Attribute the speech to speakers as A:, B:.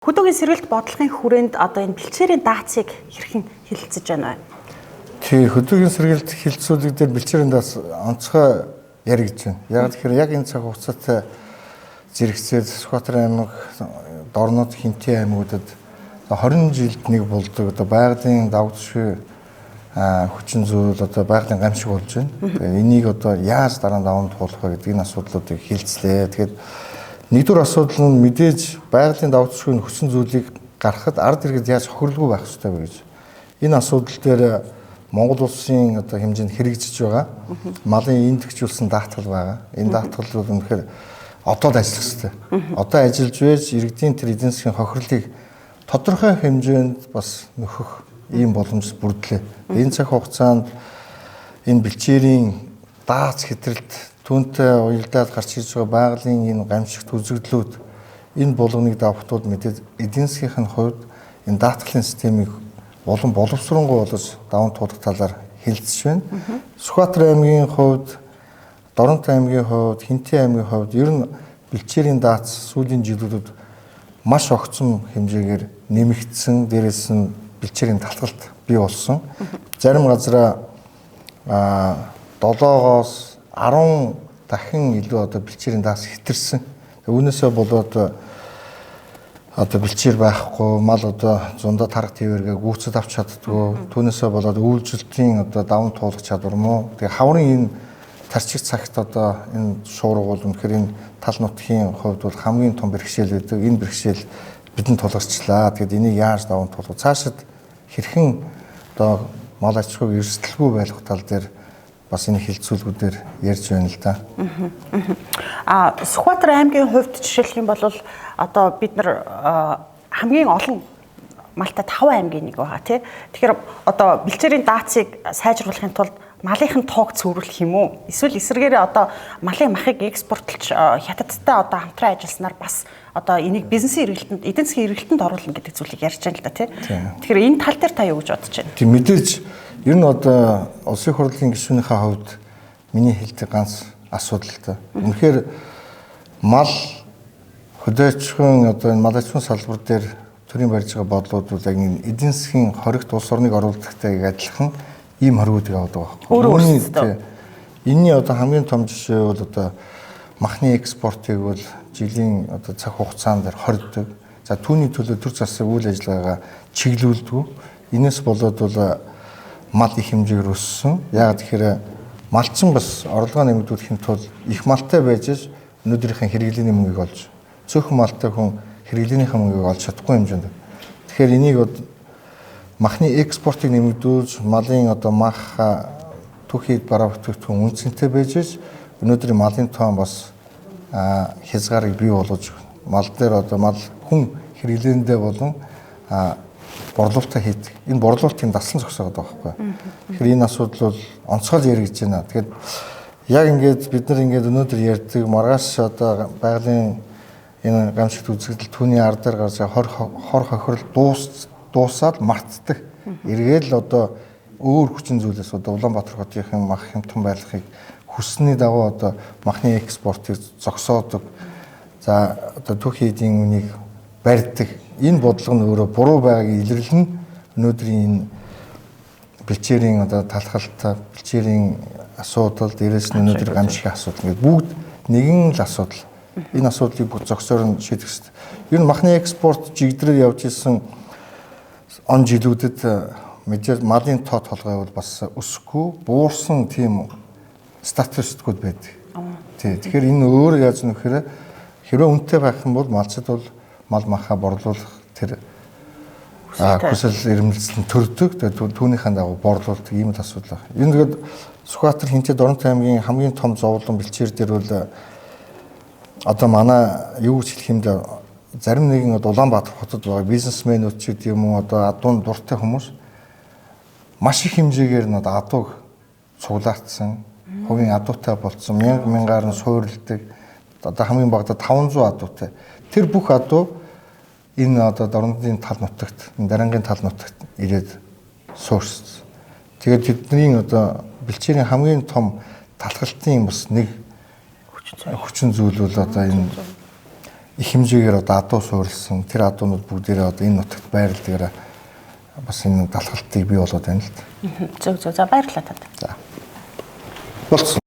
A: Хөдөөгийн сэргэлт бодлогын хүрээнд одоо энэ бэлчээрийн даацыг хэрхэн хилцэж байна вэ?
B: Тий, хөдөөгийн сэргэлт хилцүүлэг дээр бэлчээрийн даац онцгой яригдж байна. Яг тэгэхээр яг энэ цаг хугацаатай зэрэгцээд Сүхбаатар аймаг, Дорнод, Хинтээ аймагуудад 20 жилд нэг болдог одоо байгалийн давуу хүчин зүйл одоо байгалийн гамшиг болж байна. Тэгээ энийг одоо яаж дараа нь даван туулах вэ гэдэг энэ асуудлуудыг хилцлээ. Тэгэхээр нэгдүгээр асуудал нь мэдээж байгалийн давуу хүчин зүйлийг гаргахад ард иргэд яаж хохирлгүй байх ёстой вэ гэж. Энэ асуудал дээр Монгол улсын одоо хэмжээнд хэрэгжиж байгаа малын индэгжүүлсэн даатгал байгаа. Энэ даатгал бол үнэхээр одоо л ажиллах ёстой. Одоо ажиллаж байж иргэдийн тэр эдийн засгийн хохирлыг тодорхой хэмжээнд бас нөхөх ийм боломж бүрдлээ. Энэ цаг хугацаанд энэ бэлчээрийн даац хэтрэлт түүнтэй уялдаад гарч ирж байгаа байгалийн энэ гамшигт үзэгдлүүд энэ болгоныг давхтууд мэдээд эдийн засгийн хувьд энэ даатгалын системийг улам боловсронгуй болгож даван туулах талаар хэлэлцэж байна. Сүхбаатар аймгийн хувьд, Дорнод аймгийн хувьд, Хинтээ аймгийн хувьд ер нь бэлчээрийн даац сүүлийн жилүүдэд маш огцом хэмжээгээр нэмэгдсэн, дээрээс нь бэлчээрийн татгалт бий болсон. Зарим газараа 7-оос 10 дахин илүү одоо бэлчээрийн даац хэтэрсэн. Үүнээсээ болоод одоо бэлчээр байхгүй, мал одоо зундаа тарах твэргээ гүйцэд авч чаддгүй. Түүнээсээ болоод үйлчлэлтийн одоо даван туулах чадвар муу. Тэгээ хаврын энэ тарчиг цагт одоо энэ шуурга бол үнэхээр энэ тал нутгийн хувьд бол хамгийн том бэрхшээл байдаг. Энэ бэрхшээл бидэнд тулгарчлаа. Тэгэд энийг яаж даван туулах, цаашид хэрхэн одоо мал аж ахуйг эрсдэлгүй байлгах тал дээр бас энэ хилцүүлгүүдээр ярьж байна л да.
A: Сүхбаатар аймгийн хувьд жишээлх юм бол одоо бид нар хамгийн олон малтай 5 аймгийн нэг байгаа тий. Тэгэхээр одоо бэлчээрийн даацыг сайжруулахын тулд малынхын тоог цэвэрлэх юм уу? Эсвэл эсвэргээрээ одоо малын махыг экспортлж хятадтай одоо хамтран ажилласнаар бас одоо энийг бизнесийн эргэлтэнд, эдийн засгийн эргэлтэнд оруулна гэдэг зүйлийг ярьж байна л да тий. Тэгэхээр энэ тал дээр та юу гэж бодож байна?
B: Тийм мэдээж ер нь одоо улсын хурлын гишүүнийхээ хувьд миний хэлдэг ганц асуудал л да. Үнэхээр мал хөдөөчхөн одоо энэ мал аж ахуйн салбар дээр төрийн барьж байгаа бодлууд бол яг эдийн засгийн хоригт улс орныг оруулахтай адилхан ийм хоригуудыг аваад байгаа. Энэний одоо хамгийн том жишээ бол одоо махны экспортыг бол жилийн одоо цаг хугацаанд хоригддог. За түүний төлөө төр засаг үйл ажиллагаагаа чиглүүлдэг. Энэс болоод бол мал их хэмжээгээр өссөн. Яг тэгэхээр малчин бас орлогоо нэмэгдүүлэхийн тулд их малтай байж өнөөдрийнхээ хэрэглээний мөнгийг олж, цөөхөн малтай хүн хэрэглээнийхээ мөнгийг олж чадахгүй хэмжээнд. Тэгэхээр энийг махны экспортыг нэмэгдүүлж, малын одоо мах түүхийд бараа бүтээгдэхүүн үнцэнтэй байж өнөөдрийн малын тоон бас хязгаарыг бий болгож мал дээр одоо мал хүн хэрэглээндээ болон борлуулалтаа хийдэг. Энэ борлуулалтын даслан зогсоод байгаа байхгүй. Тэгэхээр энэ асуудал бол онцгой яригдж байна. Тэгэхээр яг ингээд бид нар ингээд өнөөдөр ярьдаг маргааш одоо байгалийн энэ гамшигт үзэгдэл түүний ар дээр гарч хор хохирол дуусаад мартдаг. Эргээл одоо өөр хүчин зүйлээс одоо Улаанбаатар хотын мах хямдхан байлгахыг хүссний дагуу одоо махны экспортыг зогсоодог. За одоо түүхий эдийн үнийг барьдаг. Энэ бодлого нь өөрөө буруу байгааг илэрлэн өнөөдрийн энэ бэлчээрийн одоо талхалтай, бэлчээрийн асуудал, дээрээс нь өнөөдөр гамшигын асуудал ингээд бүгд нэгэн л асуудал. Энэ асуудлыг бүх зогсоор нь шийдэх хэрэгтэй. Ер нь махны экспорт жигдрээр явж исэн он жилүүдэд мэдээж малын тоо толгой бол бас өсөхгүй, буурсан тийм статистикуд байдаг. Тэгэхээр энэ өөр яаж нөхөр хэрвээ үнэтэй байх юм бол малчид бол мал маха борлуулах тэр хүсэл эрмэлзэл нь төрдөг. Тэгээд түүнийхэн дагуу борлуулдаг ийм л асуудал байна. Энэ тэгээд Сүхбаатар Хинтээ Дорнод аймгийн хамгийн том зовлон бэлчээр дээр бол одоо манай юу гэж хэлэх юм бэ? Зарим нэгэн Улаанбаатар хотод байгаа бизнесмэнүүд ч гэдэг юм уу одоо адуун дуртай хүмүүс маш их хэмжээгээр нь адууг цуглаацсан, хувийн адуутай болцсон, мянгаар нь суурилдаг. Одоо хамгийн багадаа 500 адуутай. Тэр бүх адуу энэ одоо Дорнодын тал нутагт, Дарангийн тал нутагт ирээд суурьсан. Тэгээд тэдний одоо бэлчээрийн хамгийн том талхалтын бас нэг хүчин зүйл бол одоо энэ их хэмжээгээр одоо адуу суурилсан тэр адуунууд бүгдээрээ одоо энэ нутагт байрлалаараа бас энэ талхалтыг бий болоод байна л да.
A: Зөв. За баярлалаа танд.
B: За. Болцсон.